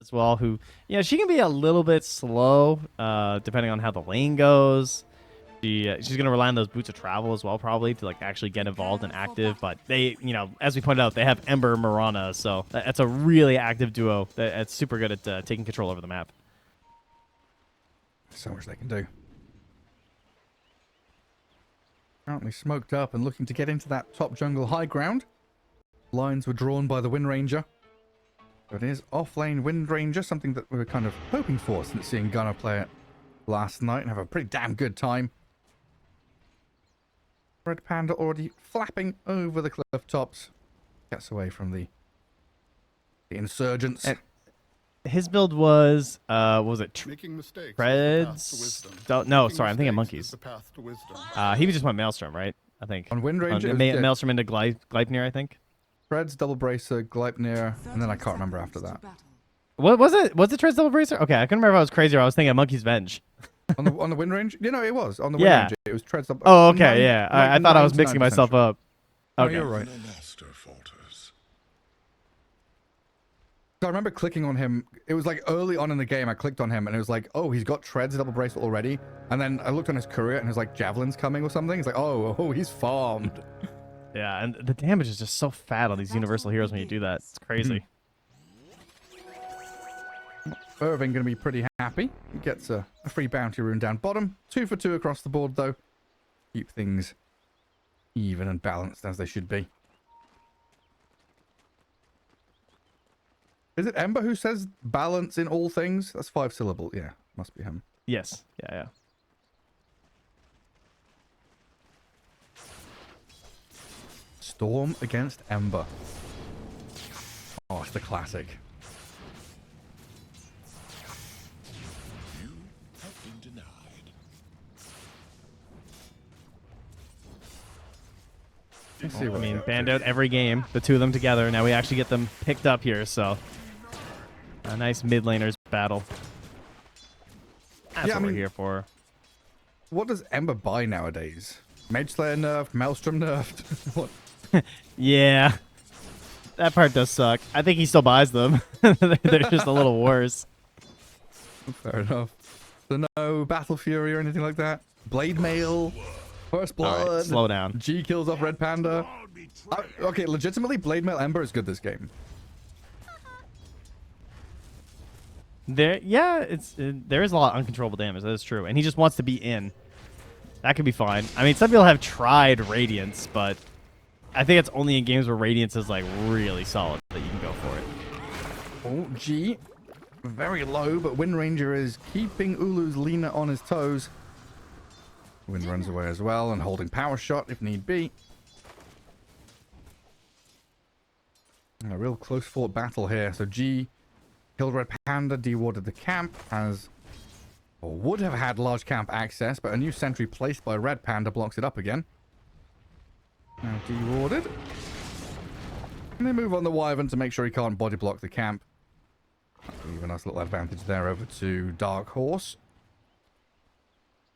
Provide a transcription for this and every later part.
as well, who, she can be a little bit slow, depending on how the lane goes. She's gonna rely on those boots of travel as well, probably, to like actually get involved and active. But they, as we pointed out, they have Ember and Mirana, so that's a really active duo. That's super good at taking control over the map. So much they can do. Currently smoked up and looking to get into that top jungle high ground. Lines were drawn by the Wind Ranger. But it is off-lane Wind Ranger, something that we were kind of hoping for since seeing Gunnar play it last night and have a pretty damn good time. Red Panda already flapping over the cliff tops. Gets away from the insurgents. His build was, what was it? Making mistakes. Preds? No, sorry, I'm thinking Monkeys. He just went Maelstrom, right? I think. On Wind Ranger? Maelstrom into Gleipnir, I think. Preds, Double Bracer, Gleipnir, and then I can't remember after that. What was it? Was it Treads Double Bracer? Okay, I couldn't remember if I was crazy or I was thinking Monkey's Venge. on the Wind Range? It was. On the Wind Range, it was Treads Double. Oh, okay, yeah. I thought I was mixing myself up. Okay. Oh, you're right. So I remember clicking on him. It was like early on in the game, I clicked on him and it was like, oh, he's got Treads Double Bracelet already. And then I looked on his career and it was like Javelin's coming or something. It's like, oh, he's farmed. Yeah, and the damage is just so fat on these Universal Heroes when you do that. It's crazy. Irving going to be pretty happy. He gets a free bounty rune down bottom. 2 for 2 across the board, though. Keep things even and balanced as they should be. Is it Ember who says balance in all things? That's 5 syllable. Yeah, must be him. Yes. Yeah. Storm against Ember. Oh, it's the classic. You have been denied. Let's see what banned out every game, the two of them together. Now we actually get them picked up here, so a nice mid laners battle. That's what we're here for. What does Ember buy nowadays? Mage Slayer nerfed, Maelstrom nerfed. What? Yeah, that part does suck. I think he still buys them. They're just a little worse. Fair enough. So no Battle Fury or anything like that? Blade Mail? First Blood? All right, slow down. G kills off Red Panda? Okay, legitimately, Blade Mail Ember is good this game. There is a lot of uncontrollable damage. That is true, and he just wants to be in. That could be fine. I mean, some people have tried Radiance, but I think it's only in games where Radiance is like really solid that you can go for it. Oh, G. Very low, but Wind Ranger is keeping Ulu's Lina on his toes. Wind runs away as well and holding Power Shot if need be. A real close fought battle here. So G killed Red Panda, dewarded the camp, or would have had large camp access, but a new sentry placed by Red Panda blocks it up again. Now dewarded. And they move on the Wyvern to make sure he can't body block the camp. Leave a nice little advantage there over to Dark Horse.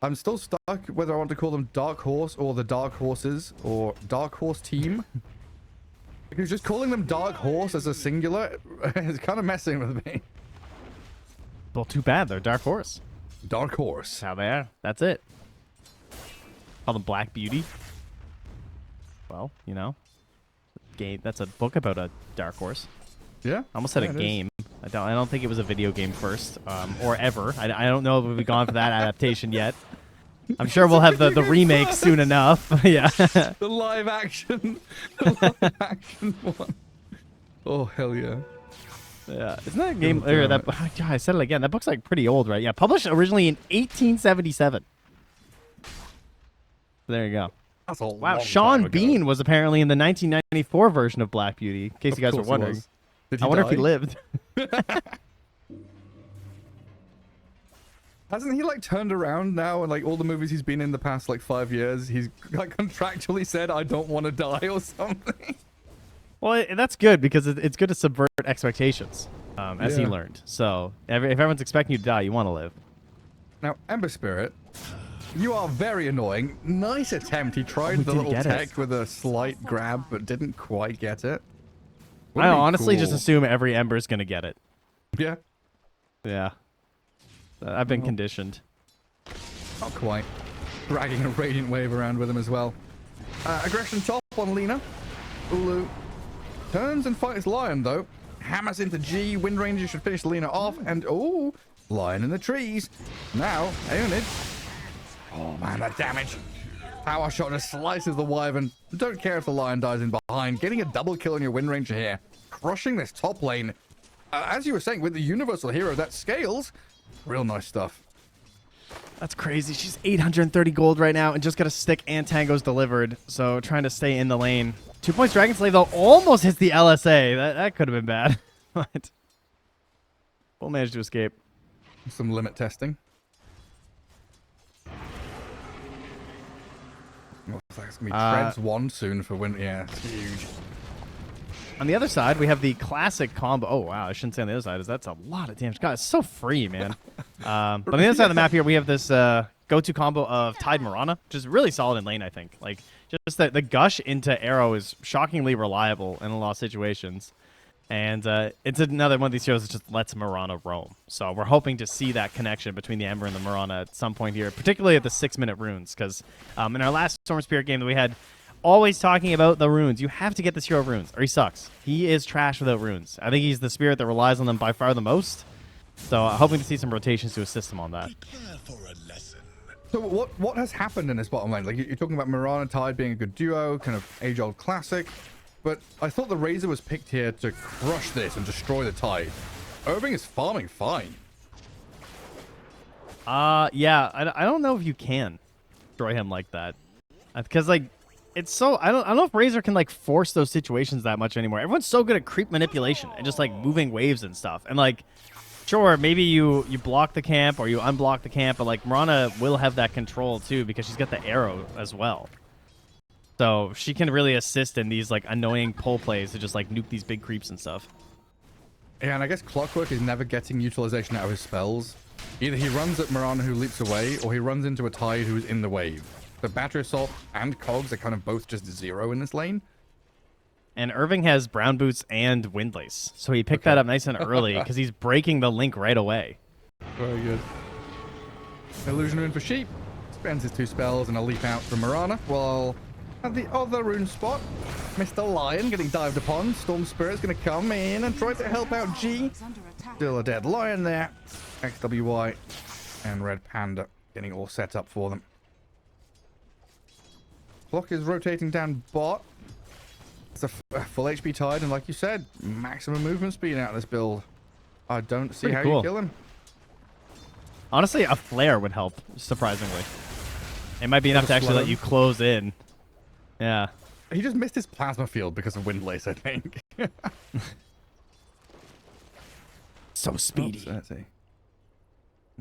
I'm still stuck whether I want to call them Dark Horse or the Dark Horses or Dark Horse Team. Because just calling them Dark Horse as a singular is kind of messing with me. Well, too bad. They're Dark Horse. Dark Horse. That's how they are. That's it. Call them Black Beauty. Well, game. That's a book about a Dark Horse. Yeah. I almost said a game. I don't think it was a video game first, or ever. I don't know if we've gone for that adaptation yet. I'm sure we'll have the remake soon enough. Yeah. The live action. The live action one. Oh, hell yeah. Yeah. Isn't that a game? God, I said it again. That book's like pretty old, right? Yeah. Published originally in 1877. There you go. That's a wow. long Sean time ago. Bean was apparently in the 1994 version of Black Beauty, in case you guys were wondering. I wonder if he lived. Hasn't he like turned around now and like all the movies he's been in the past like 5 years, he's like contractually said, I don't want to die or something? Well, that's good because it's good to subvert expectations, as he learned. So if everyone's expecting you to die, you want to live. Now, Ember Spirit, you are very annoying. Nice attempt. He tried the little tech with a slight grab, but didn't quite get it. I honestly just assume every Ember's going to get it. Yeah. Yeah. I've been conditioned. Not quite. Dragging a Radiant Wave around with him as well. Aggression top on Lina. Ulu turns and fights Lion though. Hammers into G. Wind Ranger should finish Lina off. And oh, Lion in the trees. Now, Aeonid. Oh man, that damage. Power shot just slices the Wyvern. Don't care if the Lion dies in behind. Getting a double kill on your Wind Ranger here. Crushing this top lane. As you were saying, with the universal hero that scales. Real nice stuff. That's crazy. She's 830 gold right now and just got a stick and Tango's delivered. So trying to stay in the lane. 2 points Dragon Slave though almost hits the LSA. That could have been bad. But we'll manage to escape. Some limit testing. Looks like it's going to be Treads 1 soon for win. Yeah, it's huge. On the other side, we have the classic combo. Oh, wow. I shouldn't say on the other side. That's a lot of damage. God, it's so free, man. But on the other side of the map here, we have this go-to combo of Tide Mirana, which is really solid in lane, I think. Like, just the gush into arrow is shockingly reliable in a lot of situations. And it's another one of these heroes that just lets Mirana roam. So we're hoping to see that connection between the Ember and the Mirana at some point here, particularly at the 6-minute runes. Because in our last Storm Spirit game that we had, always talking about the runes. You have to get this hero runes, or he sucks. He is trash without runes. I think he's the spirit that relies on them by far the most. So hoping to see some rotations to assist him on that. Prepare for a lesson. So what has happened in this bottom lane? Like you're talking about Mirana and Tide being a good duo, kind of age-old classic. But I thought the Razor was picked here to crush this and destroy the Tide. Irving is farming fine. Yeah, I don't know if you can destroy him like that. Because, like, it's so... I don't know if Razor can, like, force those situations that much anymore. Everyone's so good at creep manipulation and just, like, moving waves and stuff. And, like, sure, maybe you block the camp or you unblock the camp, but, like, Mirana will have that control, too, because she's got the arrow as well. So she can really assist in these, like, annoying pull plays to just, like, nuke these big creeps and stuff. Yeah, and I guess Clockwork is never getting utilization out of his spells. Either he runs at Mirana who leaps away, or he runs into a Tide who's in the wave. The Battery Assault and Cogs are kind of both just 0 in this lane. And Irving has Brown Boots and Windlace. So he picked that up nice and early because he's breaking the link right away. Very good. Illusion Rune for Sheep. Spends his 2 spells and a leap out from Mirana. While at the other rune spot, Mr. Lion getting dived upon. Storm Spirit's going to come in and try to help out G. Still a dead Lion there. XWY and Red Panda getting all set up for them. Clock is rotating down bot. It's a full HP Tide, and like you said, maximum movement speed out of this build. I don't see Pretty how cool. you kill him. Honestly, a flare would help, surprisingly. It might be enough to actually let you close in. Yeah. He just missed his plasma field because of Windlace, I think. So speedy. Oops, let's see.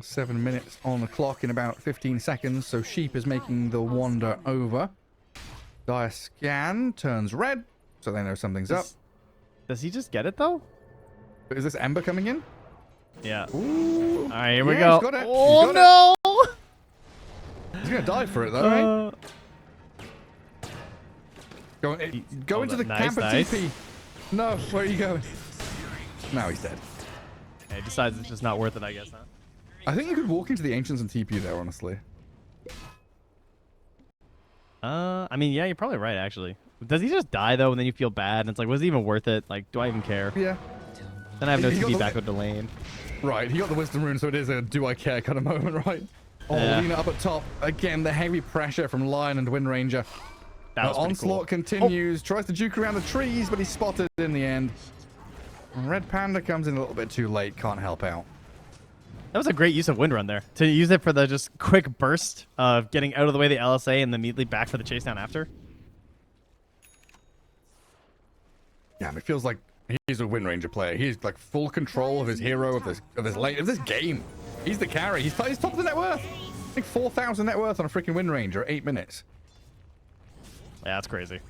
7 minutes on the clock in about 15 seconds, so Sheep is making the wander over. Dire scan turns red, so they know something's up. Does he just get it, though? Is this Ember coming in? Yeah. Ooh. All right, here we Yeah, go. he's got it. Oh, He's no! He's gonna die for it, though, right? Go into the camp of TP. No, where are you going? Now he's dead. Yeah, he decides it's just not worth it, I guess, huh? I think you could walk into the Ancients and TP there, honestly. I mean, yeah, you're probably right, actually. Does he just die, though, and then you feel bad? And it's like, was it even worth it? Like, do I even care? Yeah. Then I have no He got TP the- back with the lane. Right, he got the Wisdom Rune, so it is a do I care kind of moment, right? Oh, Yeah. Lina up at top. Again, the heavy pressure from Lion and Wind Ranger. That was The pretty onslaught cool. continues. Tries to juke around the trees, but he's spotted in the end. Red Panda comes in a little bit too late. Can't help out. That was a great use of Wind Run there. To use it for the just quick burst of getting out of the way of the LSA and then immediately back for the chase down after. Yeah, it feels like he's a Wind Ranger player. He's like full control of his hero, of this lane, of this game. He's the carry. He's top of the net worth. I think 4,000 net worth on a freaking Wind Ranger, 8 minutes. Yeah, that's crazy.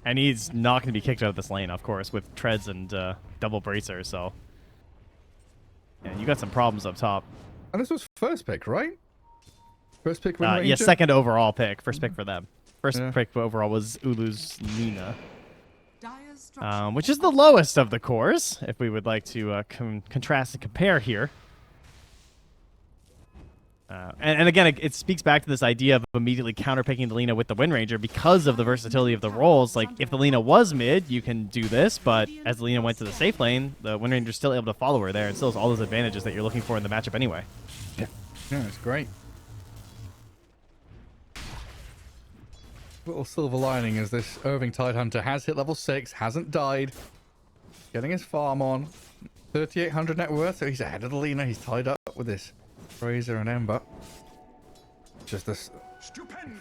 And he's not going to be kicked out of this lane, of course, with treads and double bracer, so... Yeah, you got some problems up top. And this was first pick, right? First pick Wind Ranger? Yeah, second overall pick. First pick for them. First Yeah. pick overall was Ulu's Nina. Which is the lowest of the cores, if we would like to contrast and compare here. And again, it speaks back to this idea of immediately counterpicking the Lina with the Wind Ranger because of the versatility of the roles. Like, if the Lina was mid, you can do this, but as the Lina went to the safe lane, the Wind Ranger's still able to follow her there and still has all those advantages that you're looking for in the matchup anyway. Yeah, it's great. Little silver lining is this Irving Tidehunter has hit level 6, hasn't died, getting his farm on. 3,800 net worth, so he's ahead of the Lina. He's tied up with this Razor and Ember. Just this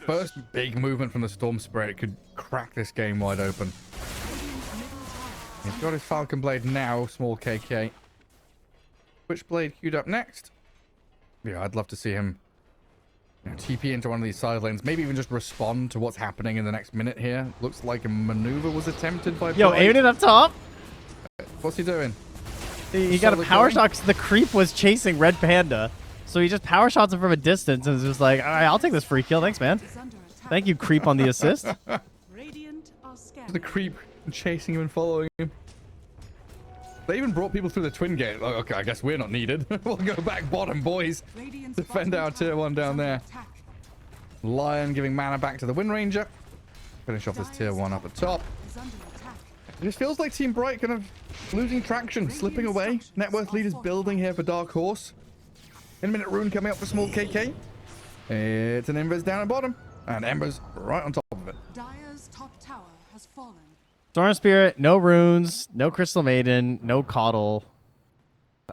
first big movement from the Storm Spirit could crack this game wide open. He's got his Falcon Blade now, small KK. Switchblade queued up next. Yeah, I'd love to see him, you know, TP into one of these side lanes. Maybe even just respond to what's happening in the next minute here. Looks like a maneuver was attempted by Yo, Blade. aiming it up top. What's he doing? He got a power shot because the creep was chasing Red Panda. So he just power shots him from a distance and was just like, all right, I'll take this free kill. Thanks, man. Thank you, creep, on the assist. The creep chasing him and following him. They even brought people through the twin gate. Oh, okay, I guess we're not needed. We'll go back bottom, boys. Defend our tier 1 down there. Lion giving mana back to the Wind Ranger. Finish off this tier 1 up at top. It just feels like Team Bright kind of losing traction, slipping away. Net worth lead is building here for Dark Horse. In a minute, Rune coming up for small KK. It's an Ember's down at bottom. And Ember's right on top of it. Dire's top tower has fallen. Storm Spirit, no runes, no Crystal Maiden, no Coddle.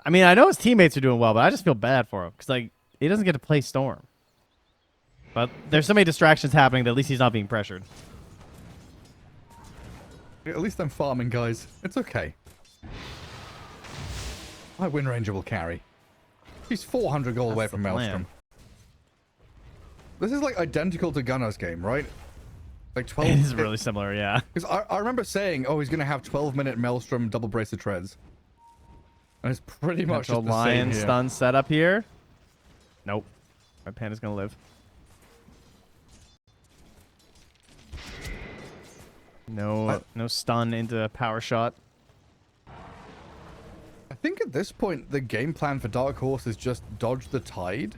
I mean, I know his teammates are doing well, but I just feel bad for him because, like, he doesn't get to play Storm. But there's so many distractions happening that at least he's not being pressured. At least I'm farming, guys. It's okay. My Wind Ranger will carry. He's 400 gold away from Maelstrom. This is like identical to Gunner's game, right? Like 12. It is really similar, yeah. Because I remember saying, oh, he's going to have 12-minute Maelstrom double bracelet treads. And it's pretty much just the Lion same here. stun setup here. Nope. Red Panda's going to live. No stun into a power shot. I think at this point, the game plan for Dark Horse is just dodge the Tide.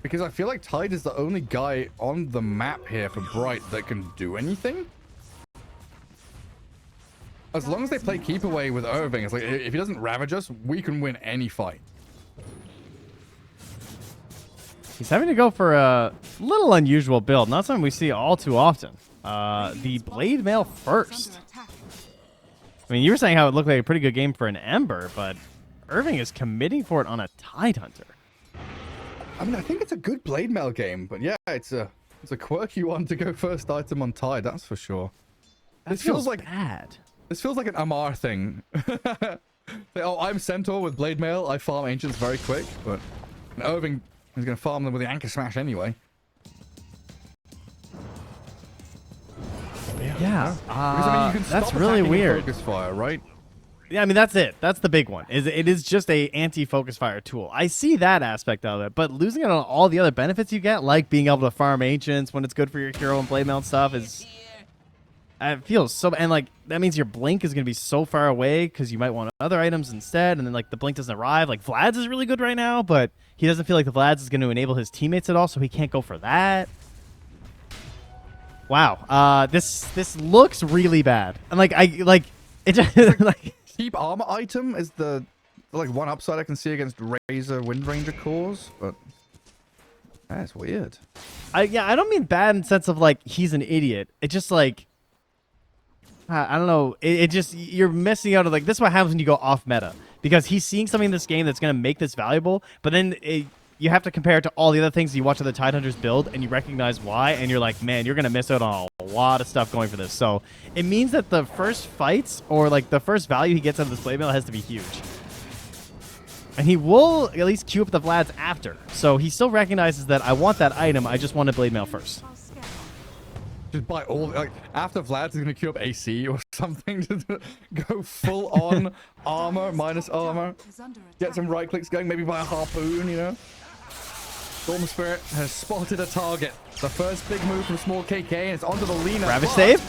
Because I feel like Tide is the only guy on the map here for Bright that can do anything. As long as they play keep away with Irving, it's like, if he doesn't ravage us, we can win any fight. He's having to go for a little unusual build. Not something we see all too often. The Blade Mail first. I mean, you were saying how it looked like a pretty good game for an Ember, but Irving is committing for it on a Tidehunter. I mean, I think it's a good Blade Mail game, but yeah, it's a quirky one to go first item on Tide, that's for sure. This feels like bad. This feels like an Amar thing. Oh, I'm Centaur with Blade Mail. I farm Ancients very quick, but Irving is going to farm them with the Anchor Smash anyway. Yeah, Because, I mean, you can that's stop really attacking weird. Focus Fire, right? Yeah, I mean, that's it. That's the big one. It is just a anti-focus fire tool. I see that aspect of it, but losing it on all the other benefits you get, like being able to farm Ancients when it's good for your hero and Blade Mail stuff, is... It feels so... And, like, that means your Blink is going to be so far away because you might want other items instead, and then, like, the Blink doesn't arrive. Like, Vlad's is really good right now, but he doesn't feel like the Vlad's is going to enable his teammates at all, so he can't go for that. Wow. This looks really bad. And, it just... like... Cheap armor item is the like one upside I can see against Razor Wind Ranger cores, but that's weird. I don't mean bad in the sense of like he's an idiot. It just like I don't know. It just you're missing out on like this is what happens when you go off meta because he's seeing something in this game that's gonna make this valuable, but then you have to compare it to all the other things you watch other Tidehunters build, and you recognize why, and you're like, man, you're going to miss out on a lot of stuff going for this. So it means that the first fights, or like the first value he gets out of this Blade Mail has to be huge. And he will at least queue up the Vlads after. So he still recognizes that I want that item, I just want a Blade Mail first. Just buy all, like, after Vlad's is going to queue up AC or something to go full on armor, minus armor. Get some right clicks going, maybe buy a harpoon, you know? Storm Spirit has spotted a target. The first big move from small KK, and it's onto the Lina. Ravage save?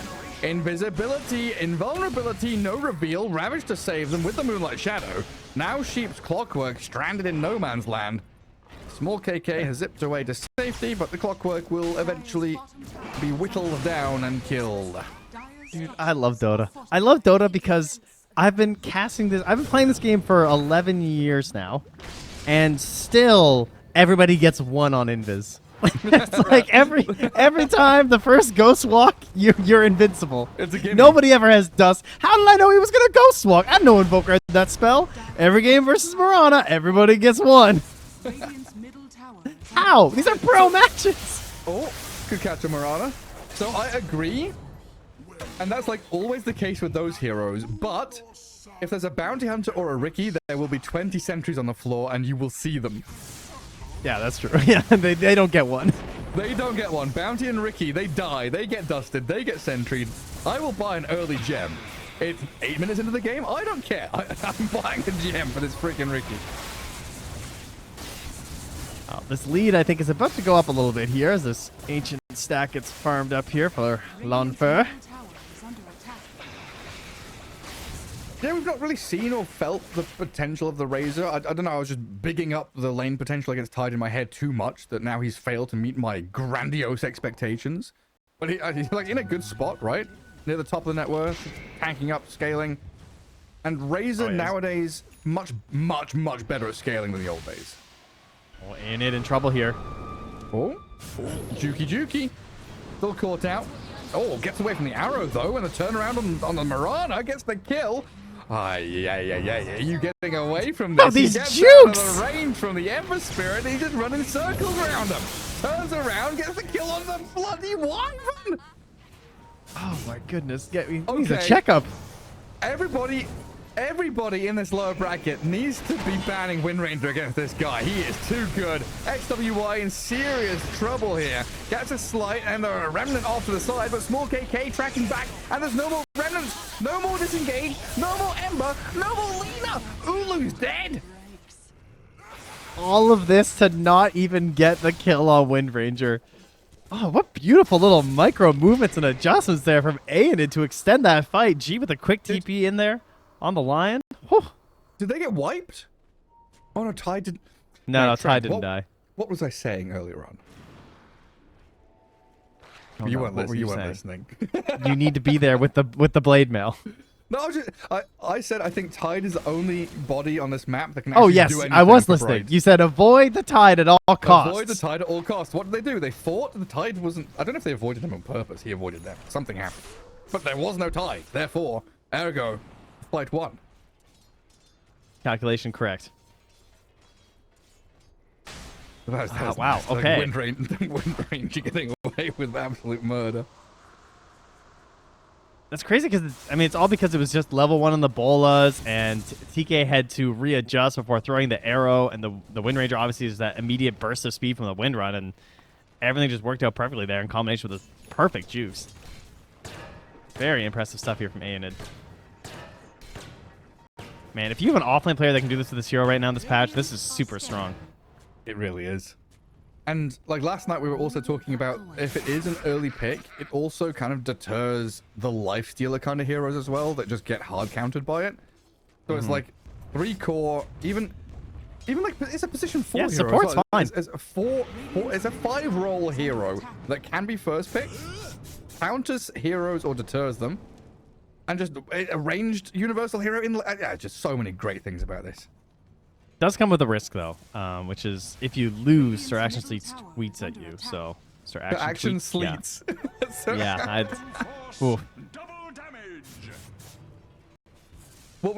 Invisibility, invulnerability, no reveal. Ravage to save them with the Moonlight Shadow. Now Sheep's Clockwork stranded in no man's land. Small KK has zipped away to safety, but the Clockwork will eventually be whittled down and killed. Dude, I love Dota. I love Dota because I've been playing this game for 11 years now, and still everybody gets one on Invis. It's like every time the first Ghost Walk, you're invincible. It's a gimme. Nobody ever has Dust. How did I know he was gonna Ghost Walk? I know Invoker had that spell. Every game versus Mirana, everybody gets one. Radiant's middle tower is How? These are pro matches. Oh, could catch a Mirana. So I agree. And that's like always the case with those heroes. But if there's a Bounty Hunter or a Riki, there will be 20 sentries on the floor and you will see them. Yeah, that's true. Yeah, they don't get one. They don't get one. Bounty and Riki, they die. They get dusted. They get sentried. I will buy an early gem. It's 8 minutes into the game. I don't care. I'm buying a gem for this freaking Riki. This lead, I think, is about to go up a little bit here as this ancient stack gets farmed up here for Lonfer. middle tower is under attack. Yeah, we've not really seen or felt the potential of the Razor. I don't know. I was just bigging up the lane potential against Tide in my head too much that now he's failed to meet my grandiose expectations. But he's like in a good spot, right? Near the top of the net worth, tanking up, scaling. And Razor nowadays much better at scaling than the old days. Oh, Aenid in trouble here. Oh, Juki. Still caught out. Oh, gets away from the arrow though, and the turnaround on the Mirana gets the kill. Yeah. You getting away from this? Oh, these he gets jukes! out of the range from the Ember Spirit. He's just running circles around him. Turns around, gets the kill on the bloody Wyvern. Oh my goodness. He needs a Okay. checkup. Everybody in this lower bracket needs to be banning Wind Ranger against this guy. He is too good. XWY in serious trouble here. Gets a slight and a remnant off to the side, but small KK tracking back, and there's no more remnants, no more disengage, no more Ember, no more Lina. Ulu's dead. All of this to not even get the kill on Wind Ranger. Oh, what beautiful little micro movements and adjustments there from Aenid to extend that fight. G with a quick TP in there on the Lion. Whew. Did they get wiped? Oh no, Tide did. No, Trent, Tide didn't die. What was I saying earlier on? Oh, you no, weren't what were listening. you You weren't listening. You need to be there with the blade mail. No, I said I think Tide is the only body on this map that can Oh actually yes, do anything I was for listening. Bright. You said avoid the Tide at all costs. Avoid the Tide at all costs. What did they do? They fought. The Tide wasn't. I don't know if they avoided them on purpose. He avoided them. Something happened. But there was no Tide. Therefore, ergo, fight won. Calculation correct. That was wow, nice. Like okay. Wind Ranger getting away with absolute murder. That's crazy because it's all because it was just level 1 on the bolas, and TK had to readjust before throwing the arrow, and the Wind Ranger obviously is that immediate burst of speed from the Wind Run, and everything just worked out perfectly there in combination with the perfect juice. Very impressive stuff here from Aenid. Man, if you have an offlane player that can do this with this hero right now in this patch, this is super strong. It really is. And like last night, we were also talking about if it is an early pick, it also kind of deters the lifestealer kind of heroes as well that just get hard countered by it. So it's like 3 core, even like it's a position 4 Yeah, hero. support's fine. It's a 5 role hero that can be first pick, counters heroes or deters them, and just a ranged universal hero in. Yeah, just so many great things about this. Does come with a risk though, which is if you lose, Sir Action Sleets tweets at you. So Sir Action, Sleets. Yeah, ooh. Double damage. Where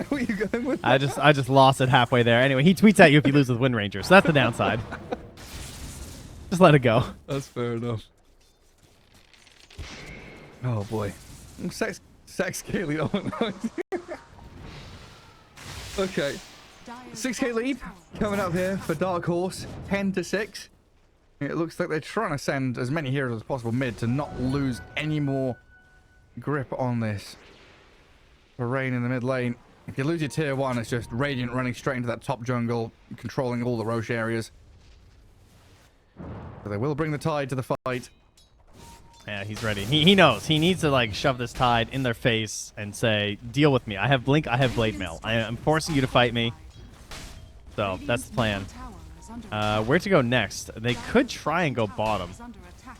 were you going with I that? just lost it halfway there. Anyway, he tweets at you if you lose with Wind Ranger, so that's the downside. Just let it go. That's fair enough. Oh boy. Sex Kaylee. Okay. 6k lead coming up here for Dark Horse, 10-6. It looks like they're trying to send as many heroes as possible mid to not lose any more grip on this. For Rain in the mid lane. If you lose your tier 1, it's just Radiant running straight into that top jungle, controlling all the Roche areas. So they will bring the Tide to the fight. Yeah, he's ready. He knows. He needs to like shove this Tide in their face and say, deal with me. I have Blink, I have Blade Mail. I am forcing you to fight me. So that's the plan. Tower Where to go next? They could try and go bottom, Is under attack.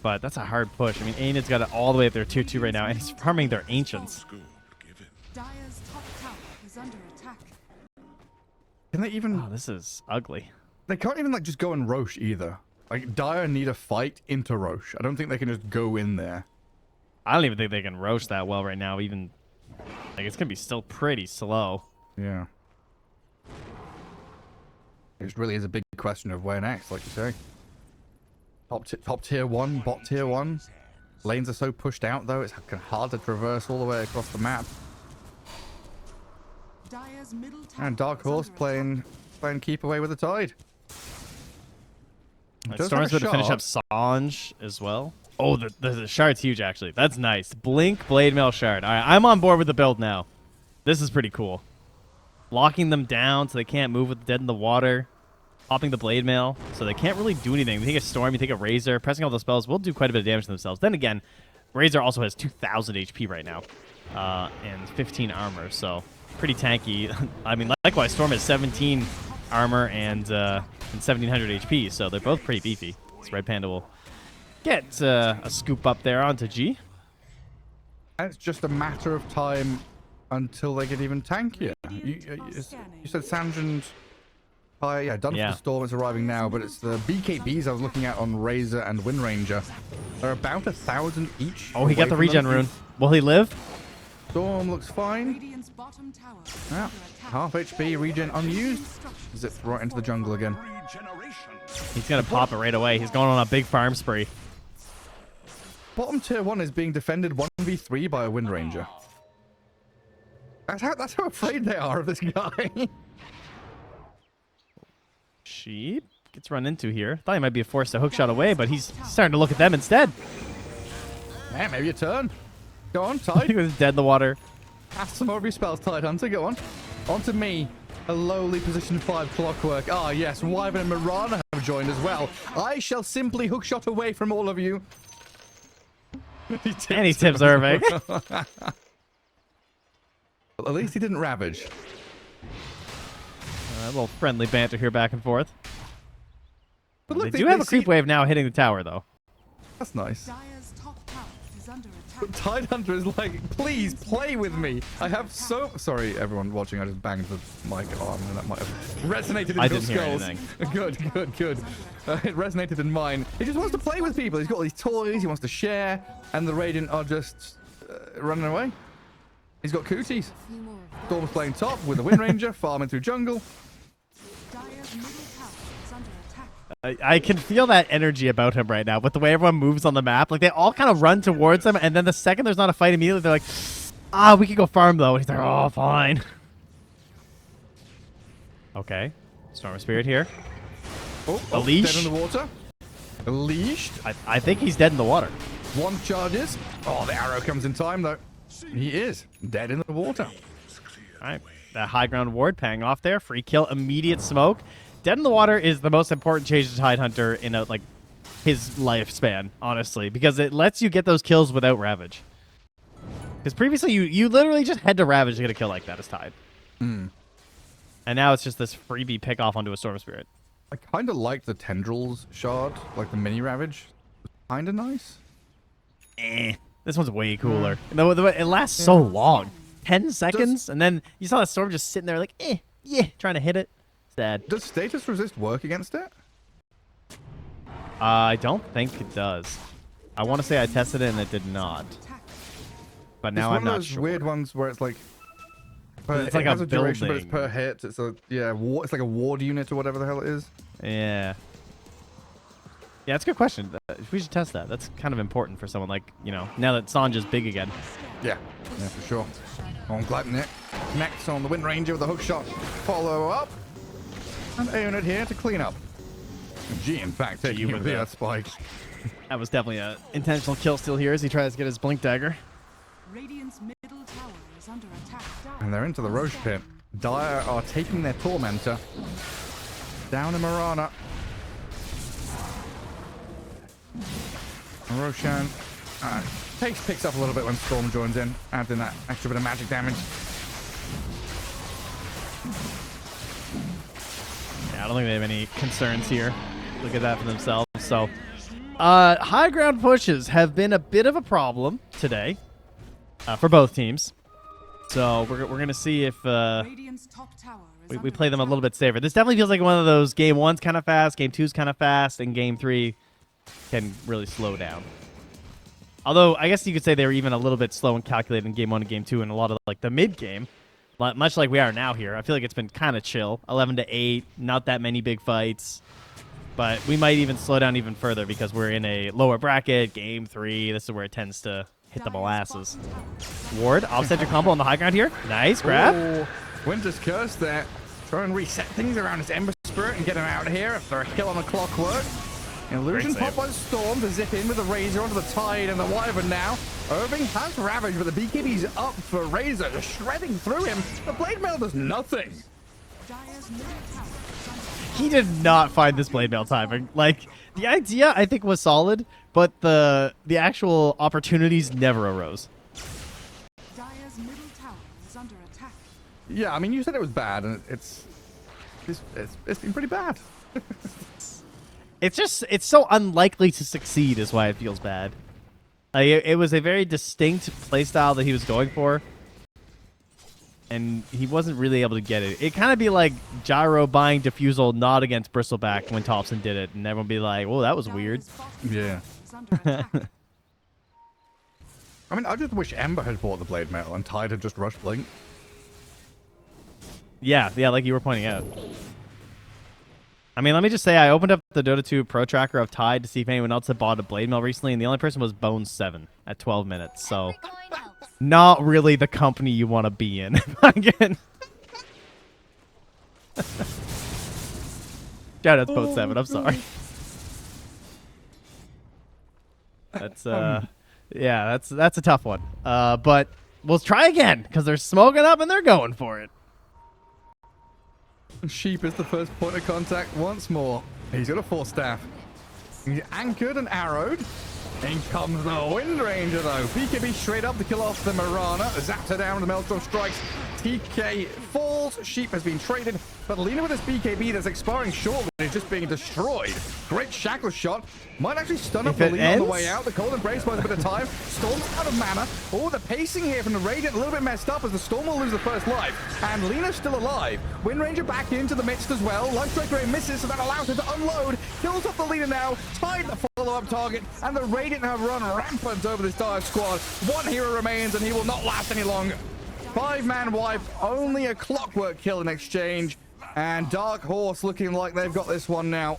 but that's a hard push. I mean, Aenid's got it all the way up there tier 2 right now, and he's farming their ancients. School given. Dire's top tower is under attack. Can they even? Oh, this is ugly. They can't even like just go and Roche either. Like Dire need a fight into Roche. I don't think they can just go in there. I don't even think they can roast that well right now. Even like it's gonna be still pretty slow. Yeah. It really is a big question of where next, like you say. Top tier 1, bot tier 1. Lanes are so pushed out though, it's hard to traverse all the way across the map. Dire's middle tower And Dark is Horse under playing keep away with the tide. Does Storm's have a going to finish up shard. Sange as well. Oh, the shard's huge, actually. That's nice. Blink, Blade Mail, Shard. All right, I'm on board with the build now. This is pretty cool. Locking them down so they can't move with Dead in the Water. Popping the Blade Mail so they can't really do anything. You take a Storm, you take a Razor. Pressing all those spells will do quite a bit of damage to themselves. Then again, Razor also has 2,000 HP right now. And 15 armor, so pretty tanky. I mean, likewise, Storm has 17 armor and 1,700 HP, so they're both pretty beefy. This Red Panda will get a scoop up there onto G. And it's just a matter of time until they get even tankier. You said Sange and yeah, done for the Storm is arriving now, but it's the BKBs I was looking at on Razor and Wind Ranger. They're about 1,000 each. Oh, he got the regen rune. Will he live? Storm looks fine. Radiant's bottom tower is Yeah, under attack. half HP, regen unused. Zips right into the jungle again. Regeneration. He's going to pop it right away. He's going on a big farm spree. Bottom tier 1 is being defended 1v3 by a Wind Ranger. That's how afraid they are of this guy. Sheep gets run into here. Thought he might be forced to hookshot away, but he's starting to look at them instead. Man, maybe a turn. Go on, He Tide. was dead in the water. Cast some more of your spells, Tide Hunter. Go on. On to me. A lowly position 5 clockwork. Ah, yes. Wyvern and Mirana have joined as well. I shall simply hookshot away from all of you. And he tips Irving. Well, at least he didn't ravage. A little friendly banter here back and forth. But They look, do have a creep wave now hitting the tower, though. That's nice. Dire's top tower is under attack. But Tide Hunter is like, please play with me. I have so... Sorry, everyone watching. I just banged the mic arm and that might have resonated in I your didn't hear skulls. anything. Good. It resonated in mine. He just wants to play with people. He's got all these toys. He wants to share. And the Radiant are just running away. He's got cooties. Storm's playing top with the Wind Ranger, farming through jungle. Dire's middle tower is under attack. I can feel that energy about him right now with the way everyone moves on the map. Like, they all kind of run towards him, and then the second there's not a fight immediately, they're like, we can go farm, though. And he's like, oh, fine. Okay. Storm Spirit here. Oh, leash? dead in the water. Leashed. I think he's dead in the water. One charges. Oh, the arrow comes in time, though. He is dead in the water. All right. That high ground ward paying off there. Free kill, immediate smoke. Dead in the water is the most important change to Tide Hunter in his lifespan, honestly, because it lets you get those kills without Ravage. Because previously you literally just had to Ravage to get a kill like that as Tide. And now it's just this freebie pick off onto a Storm Spirit. I kind of like the Tendrils shard, like the mini Ravage. Kind of nice. This one's way cooler. It lasts so long. 10 seconds, and then you saw that Storm just sitting there like, trying to hit it. Sad. Does status resist work against it? I don't think it does. I want to say I tested it and it did not. But now it's I'm one of not those sure. weird ones where it's like... It's it like has a a duration, but it's building. per hit. It's a it's like a ward unit or whatever the hell it is. Yeah. Yeah, that's a good question. We should test that. That's kind of important for someone like, now that Sanj is big again. Yeah, for sure. On Gluttony. Connects on the Wind Ranger with a hook shot. Follow up. And Aeonid here to clean up. G, in fact, taking with the spike. That was definitely an intentional kill steal here as he tries to get his Blink Dagger. Radiant's middle tower is under attack. And they're into the Roche pit. Dire are taking their Tormentor. Down in Marana. Roshan picks up a little bit when Storm joins in, adding that extra bit of magic damage. Yeah, I don't think they have any concerns here. Look at that for themselves. So, high ground pushes have been a bit of a problem today for both teams. So we're gonna see if Radiant's top tower is we under play them a attack. little bit safer. This definitely feels like one of those game 1's kind of fast, game 2's kind of fast, and game 3 can really slow down. Although I guess you could say they were even a little bit slow and calculated in game 1 and game 2 and a lot of like the mid game. Much like we are now here. I feel like it's been kind of chill. 11-8, not that many big fights. But we might even slow down even further because we're in a lower bracket. Game 3, this is where it tends to hit the molasses. Ward, off-center combo on the high ground here. Nice grab. Oh, Winter's Curse there. Try and reset things around his Ember Spirit and get him out of here after a kill on the clockwork. Illusion Great popped by the Storm to zip in with the Razor onto the Tide and the Wyvern now. Irving has Ravage, but the BKB's up for Razor, just shredding through him. The Blade Mail does nothing. Dire's middle tower is under attack. He did not find this blade mail timing. Like, the idea, I think, was solid, but the actual opportunities never arose. Dire's middle tower is under attack. Yeah, I mean, you said it was bad, and it's been pretty bad. It's so unlikely to succeed is why it feels bad. Like, it was a very distinct playstyle that he was going for, and he wasn't really able to get it. It kind of be like Gyro buying Diffusal not against Bristleback when Thompson did it, and everyone be like, "Whoa, that was weird." Dire's bottom Yeah. tower is under attack. I mean, I just wish Ember had bought the Blade Mail and Tide had just rushed Blink. Yeah, like you were pointing out. I mean, let me just say, I opened up the Dota2 Pro Tracker of Tide to see if anyone else had bought a Blade Mail recently, and the only person was Bones7 at 12 minutes, so not really the company you want to be in. Again. Shout out to Bones7, I'm sorry. That's, yeah, that's a tough one. But we'll try again, because they're smoking up and they're going for it. Sheep is the first point of contact once more. He's got a Force Staff. He's anchored and arrowed. In comes the Wind Ranger, though. BKB straight up to kill off the Mirana. Zapped her down, the Maelstrom strikes. TK falls. Sheep has been traded. But Lina with this BKB that's expiring shortly is just being destroyed. Great shackle shot. Might actually stun up If the it Lina on the ends? way out. The Cold Embrace buys a bit of time. Storm's out of mana. Oh, the pacing here from the Radiant a little bit messed up as the Storm will lose the first life. And Lina's still alive. Wind Ranger back into the midst as well. Life Strike Ray misses, so that allows her to unload. Kills off the Lina now. Tied the follow-up target. And the Radiant have run rampant over this Dire squad. One hero remains, and he will not last any longer. 5-man wipe, only a clockwork kill in exchange. And Dark Horse looking like they've got this one now.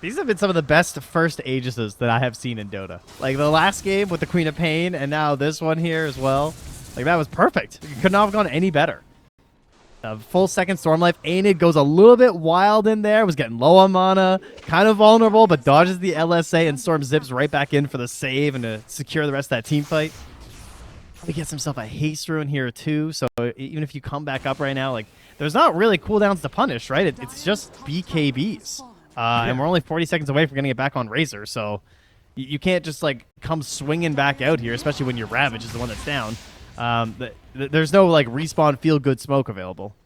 These have been some of the best first Aegises that I have seen in Dota. Like the last game with the Queen of Pain, and now this one here as well. Like that was perfect. It could not have gone any better. Full second Storm Life. Aenid goes a little bit wild in there. Was getting low on mana. Kind of vulnerable, but dodges the LSA, and Storm zips right back in for the save and to secure the rest of that team fight. He gets himself a haste rune here too, so even if you come back up right now, like there's not really cooldowns to punish, right? It's just BKBs. And we're only 40 seconds away from getting it back on Razor, so you can't just like come swinging back out here, especially when your Ravage is the one that's down. There's no like respawn feel good smoke available.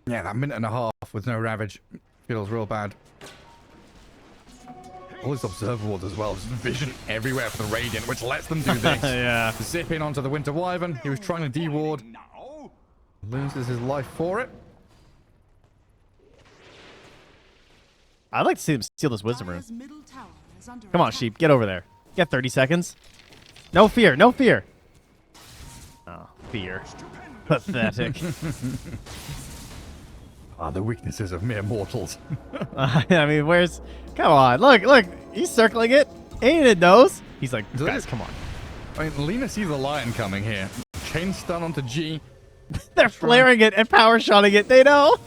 Yeah, that minute and a half with no Ravage feels real bad. All his Observer Wards as well. There's vision everywhere for the Radiant, which lets them do this. Yeah. Zip in onto the Winter Wyvern. He was trying to de-ward. Loses his life for it. I'd like to see him steal this Wisdom Rune. Dire's middle tower is under Come on, attack. Sheep, get over there. Get 30 seconds. No fear, no fear. Oh, fear. Pathetic. Ah, the weaknesses of mere mortals. I mean, where's... Come on, look, he's circling it. Aenid knows. He's like, Does guys, it- come on. I mean, Lina sees the Lion coming here. Chain stun onto G. They're flaring it and power shotting it. They know.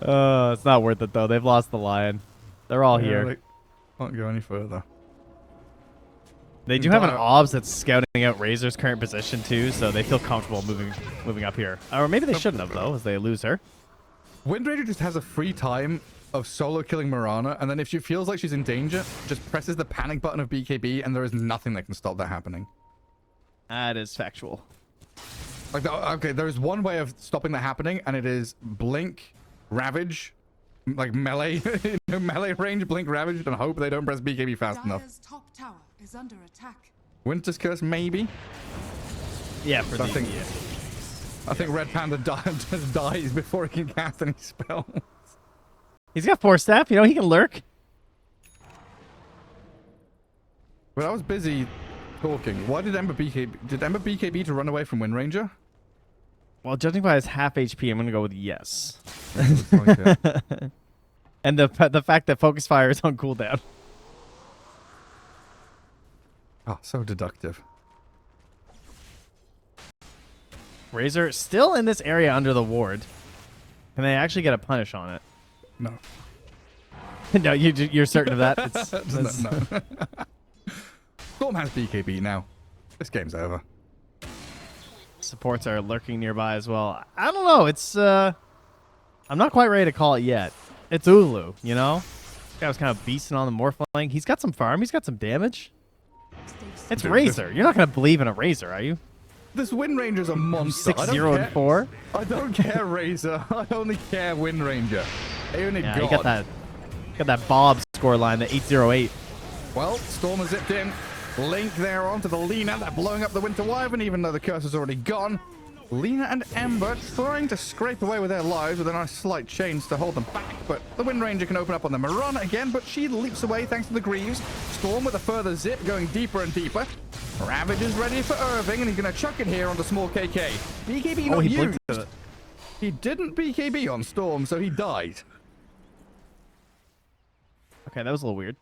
It's not worth it, though. They've lost the Lion. They're all here. They can't go any further. They do have an OBS that's scouting out Razor's current position, too, so they feel comfortable moving up here. Or maybe they shouldn't have, though, as they lose her. Wind Ranger just has a free time of solo killing Mirana, and then if she feels like she's in danger, just presses the panic button of BKB, and there is nothing that can stop that happening. That is factual. Like, okay, there is one way of stopping that happening, and it is blink, ravage, like melee, melee range, blink, ravage, and hope they don't press BKB fast enough. Dire's top tower is under attack. Winter's Curse, maybe. Yeah, for I the think- I think Red Panda just dies before he can cast any spells. He's got 4 step. You know, he can lurk. But I was busy talking. Why did Ember BKB to run away from Wind Ranger? Well, judging by his half HP, I'm gonna go with yes. Okay. And the fact that Focus Fire is on cooldown. Oh, so deductive. Razor still in this area under the ward. Can they actually get a punish on it? No. No, you're certain of that? It's, No. Storm has BKB now. This game's over. Supports are lurking nearby as well. I don't know. It's I'm not quite ready to call it yet. It's Ulu, you know? This guy was kind of beasting on the Morphling. He's got some farm. He's got some damage. It's Dude, Razor. You're not going to believe in a Razor, are you? This Wind Ranger's a monster. 6-0 and 4. I don't care, Razor. I only care Wind Ranger. Only Yeah, God. you got that Bob score line, the 808. Well, Storm has zipped in. Link there onto the Lina. They're blowing up the Winter Wyvern, even though the curse is already gone. Lina and Ember trying to scrape away with their lives with a nice slight chains to hold them back. But the Wind Ranger can open up on the Mirana again, but she leaps away thanks to the Greaves. Storm with a further zip going deeper and deeper. Ravage is ready for Irving, and he's going to chuck it here onto small KK. BKB not he used. blinked it. He didn't BKB on Storm, so he died. Okay, that was a little weird.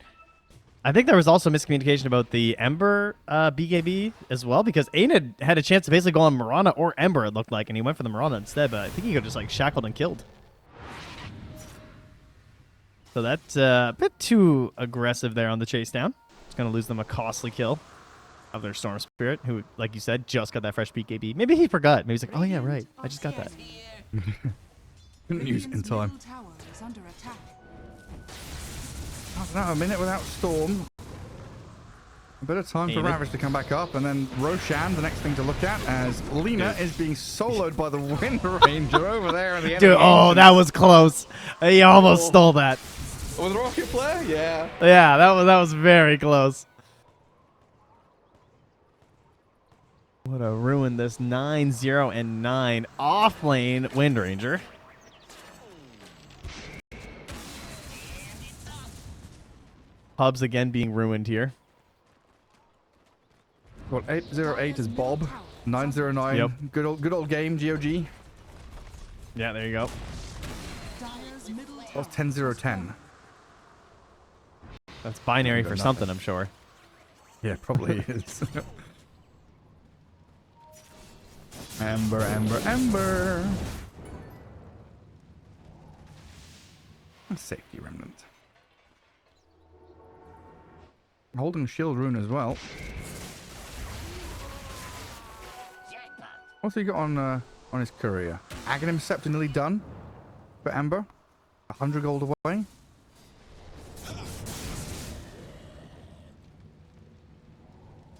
I think there was also miscommunication about the Ember BKB as well, because Aiden had a chance to basically go on Mirana or Ember, it looked like, and he went for the Mirana instead, but I think he got just like shackled and killed. So that's a bit too aggressive there on the chase down. It's going to lose them a costly kill of their Storm Spirit, who, like you said, just got that fresh BKB. Maybe he forgot. Maybe he's like, oh yeah, right. I just got that. Couldn't use it in time. Middle tower is under attack. I don't know, a minute without Storm. A bit of time for David. Ravage to come back up, and then Roshan, the next thing to look at, as Lina is being soloed by the Wind Ranger over there in the end. Dude, oh, that was close. He almost Oh. stole that. With Rocket Flare? Yeah. Yeah, that was very close. Would have ruined this 9-0 and 9 off lane Wind Ranger. Hubs again being ruined here. Well, 808 is Bob. 909. Yep. Good old game, GOG. Yeah, there you go. Dire's middle tower That's 10-0-10. That's binary Got for nothing. something, I'm sure. Yeah, probably is. Ember, Ember, Ember. A safety remnant. Holding shield rune as well. What's he got on his courier? Aghanim Scepter nearly done for Ember. 100 gold away.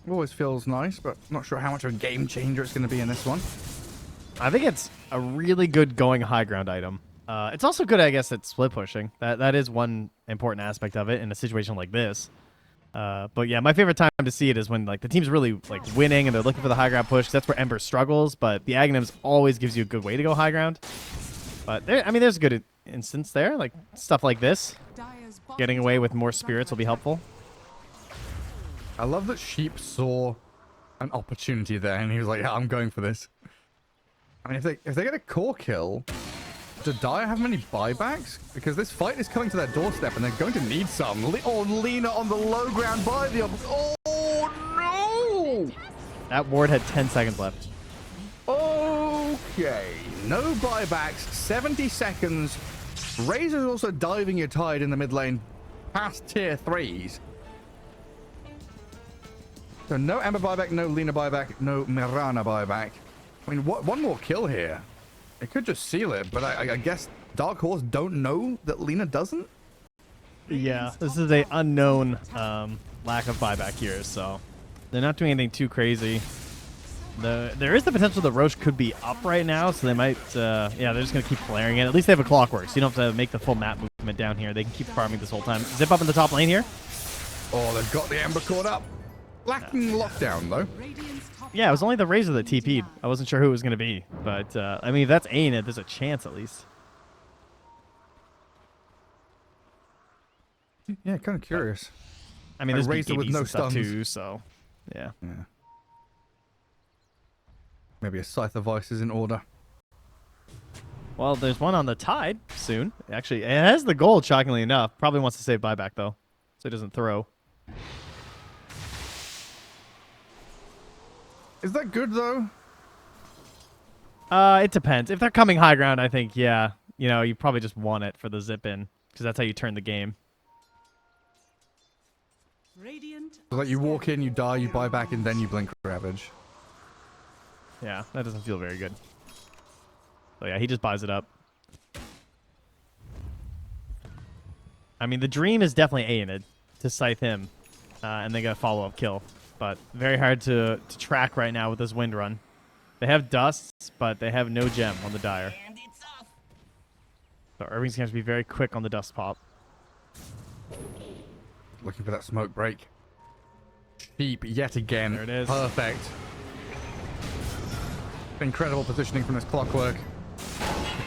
Always feels nice, but not sure how much of a game changer it's going to be in this one. I think it's a really good going high ground item. It's also good, I guess, at split pushing. That is one important aspect of it in a situation like this. But yeah, my favorite time to see it is when like the team's really like winning and they're looking for the high ground push. 'Cause that's where Ember struggles, but the Aghanims always gives you a good way to go high ground. But there, I mean, there's a good instance there, like stuff like this. Dire's bottom Getting away with tower more is under spirits will be attack. helpful. I love that Sheep saw an opportunity there and he was like, yeah, I'm going for this. I mean, if they get a core kill, do Dire have many buybacks? Because this fight is coming to their doorstep and they're going to need some. Lina on the low ground by the... Oh, no! That ward had 10 seconds left. Okay. No buybacks. 70 seconds. Razor's also diving your tide in the mid lane past tier 3s. So no Ember buyback, no Lina buyback, no Mirana buyback. I mean, one more kill here. It could just seal it, but I guess Dark Horse don't know that Lina doesn't? Yeah, this is a unknown lack of buyback here, so they're not doing anything too crazy. There is the potential the Roche could be up right now, so they might, yeah, they're just going to keep flaring it. At least they have a clockwork, so you don't have to make the full map movement down here. They can keep farming this whole time. Zip up in the top lane here. Oh, they've got the Ember caught up. Lacking lockdown, though. Radiant's top Yeah, it was only the Razor that TP'd. I wasn't sure who it was going to be, but, I mean, if that's A in it, there's a chance at least. Yeah, kind of curious. I mean, A there's Razor with BKBs no and stuff stuns. too, so, yeah. Yeah. Maybe a Scythe of Ice is in order. Well, there's one on the Tide soon. Actually, it has the gold, shockingly enough. Probably wants to save buyback, though, so it doesn't throw. Is that good, though? It depends. If they're coming high ground, I think, yeah. You know, you probably just want it for the zip in, because that's how you turn the game. Radiant So that you walk in, you die, you buy back, and then you blink Ravage. Yeah, that doesn't feel very good. So yeah, he just buys it up. I mean, the dream is definitely A-ing to scythe him, and they got a follow-up kill. But very hard to track right now with this wind run. They have dusts, but they have no gem on the Dire. So Irving's going to have to be very quick on the dust pop. Looking for that smoke break. Cheap yet again. There it is. Perfect. Incredible positioning from this clockwork.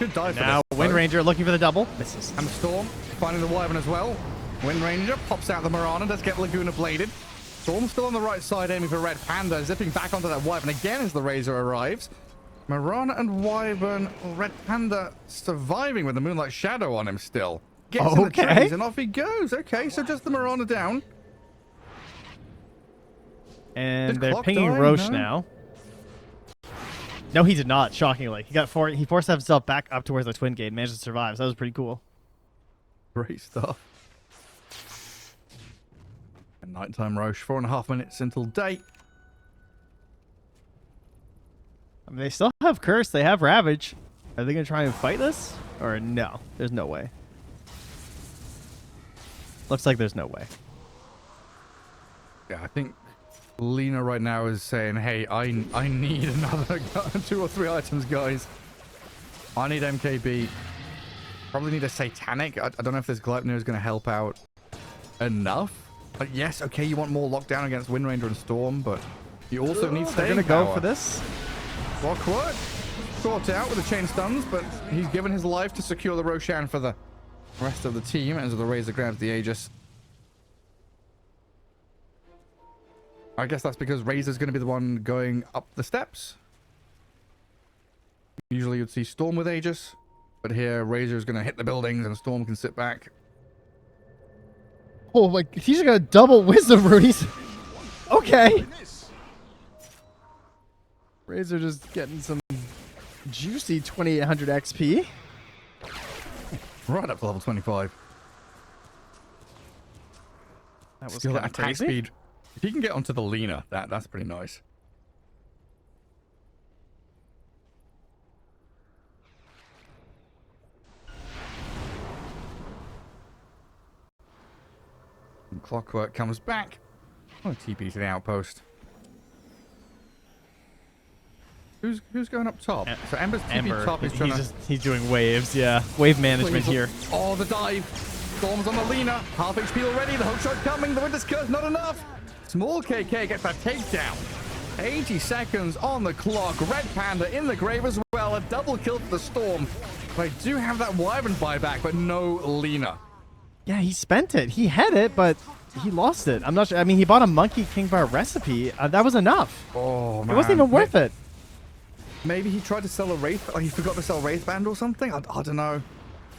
Good dive for Now this, Wind though. Ranger looking for the double. Misses. And Storm finding the Wyvern as well. Wind Ranger pops out the Mirana, does get Laguna bladed. Storm still on the right side aiming for Red Panda, zipping back onto that Wyvern again as the Razor arrives. Mirana and Wyvern, Red Panda surviving with the Moonlight Shadow on him still. Gets in the Okay. trees and off he goes. Okay, so just the Mirana down. And Did they're Clock pinging die? Roche No. now. No, he did not, shockingly. He forced himself back up towards the Twin Gate and managed to survive, so that was pretty cool. Great stuff. And nighttime Roche, 4.5 minutes until day. I mean, they still have Curse, they have Ravage. Are they going to try and fight this? Or no? There's no way. Looks like there's no way. Yeah, I think Lena right now is saying, hey, I need another 2 or 3 items, guys. I need MKB. Probably need a Satanic. I don't know if this Gleipnir is going to help out enough. But yes, okay, you want more lockdown against Wind Ranger and Storm, but you also need They're staying going to go power. for this. Clockwork caught out with the chain stuns, but he's given his life to secure the Roshan for the rest of the team as the Razor grabs the Aegis. I guess that's because Razor's going to be the one going up the steps. Usually you'd see Storm with Aegis, but here Razor's going to hit the buildings and Storm can sit back. Oh, like, he's got a double Wisdom Runes. Okay. Razor just getting some juicy 2800 XP. Right up to level 25. That was Still kind that of attack crazy. speed. If he can get onto the Lena, that's pretty nice. And Clockwork comes back. Oh, TP to the outpost. Who's going up top? So Ember's TP Ember, top is trying to... he's doing waves, yeah. Wave management here. Oh, the dive. Storm's on the Lena. Half HP already. The hook shot coming. The Winter's Curse not enough. Small KK gets that takedown. 80 seconds on the clock. Red Panda in the grave as well. A double kill for the Storm. They do have that Wyvern buyback, but no Lena. Yeah, he spent it. He had it, but he lost it. I'm not sure. I mean, he bought a Monkey King Bar recipe. That was enough. Oh, man. It wasn't even worth it. Maybe he tried to sell a Wraith. Like he forgot to sell Wraith Band or something? I don't know.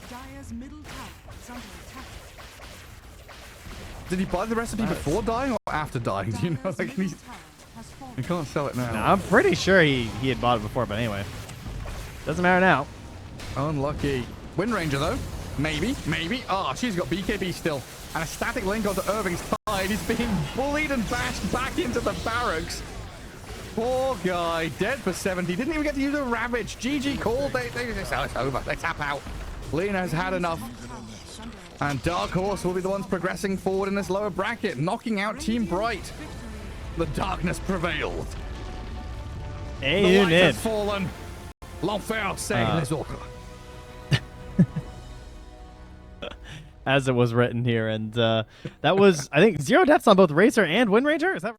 Dire's middle tower is under attack. Did he buy the recipe before dying or after dying? Do you know? Dire's Like, middle tower has fallen. he can't sell it now. No, I'm pretty sure he had bought it before, but anyway. Doesn't matter now. Unlucky. Wind Ranger, though. Maybe. Ah, she's got BKB still. And a static link onto Irving's Tide. He's being bullied and bashed back into the barracks. Poor guy. Dead for 70. Didn't even get to use a Ravage. GG called. They just, oh, it's over. They tap out. Lena has had enough. And Dark Horse will be the ones progressing forward in this lower bracket, knocking out Team Bright. The darkness prevailed. Hey, The in, light in. has fallen. L'enfer c'est les autres. As it was written here, and that was, I think, 0 deaths on both Racer and Wind Ranger. Is that